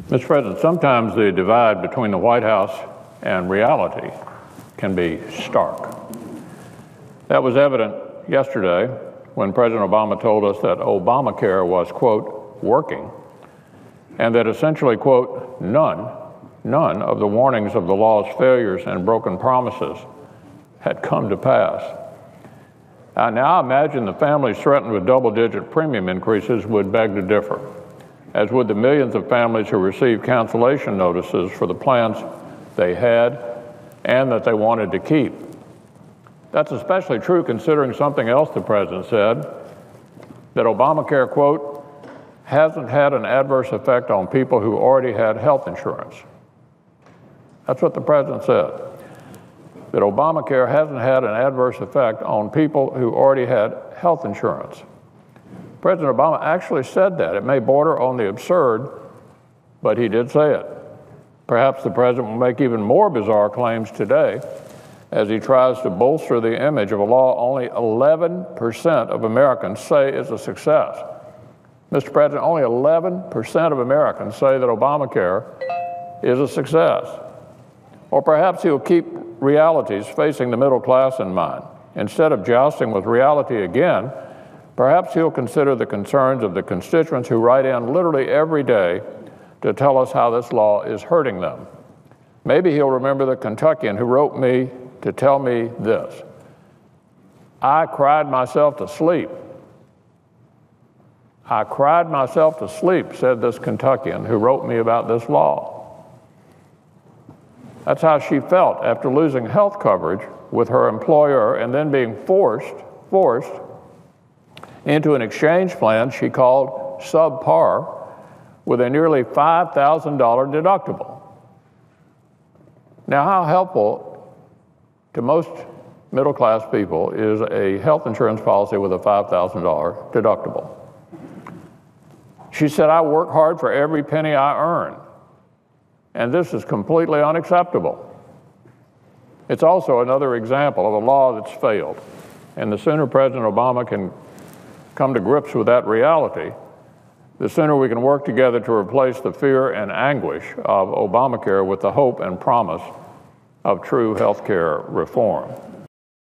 Mr. President, sometimes the divide between the White House and reality can be stark. That was evident yesterday when President Obama told us that Obamacare was, quote, working, and that essentially, quote, none of the warnings of the law's failures and broken promises had come to pass. Now imagine the families threatened with double-digit premium increases would beg to differ, as would the millions of families who received cancellation notices for the plans they had and that they wanted to keep. That's especially true considering something else the president said, that Obamacare, quote, hasn't had an adverse effect on people who already had health insurance. That's what the president said, that Obamacare hasn't had an adverse effect on people who already had health insurance. President Obama actually said that. It may border on the absurd, but he did say it. Perhaps the president will make even more bizarre claims today as he tries to bolster the image of a law only 11% of Americans say is a success. Mr. President, only 11% of Americans say that Obamacare is a success. Or perhaps he'll keep realities facing the middle class in mind. Instead of jousting with reality again, perhaps he'll consider the concerns of the constituents who write in literally every day to tell us how this law is hurting them. Maybe he'll remember the Kentuckian who wrote me to tell me this: I cried myself to sleep. I cried myself to sleep, said this Kentuckian who wrote me about this law. That's how she felt after losing health coverage with her employer and then being forced into an exchange plan she called subpar with a nearly $5,000 deductible. Now, how helpful to most middle-class people is a health insurance policy with a $5,000 deductible? She said, I work hard for every penny I earn, and this is completely unacceptable. It's also another example of a law that's failed, and the sooner President Obama can come to grips with that reality, the sooner we can work together to replace the fear and anguish of Obamacare with the hope and promise of true health care reform.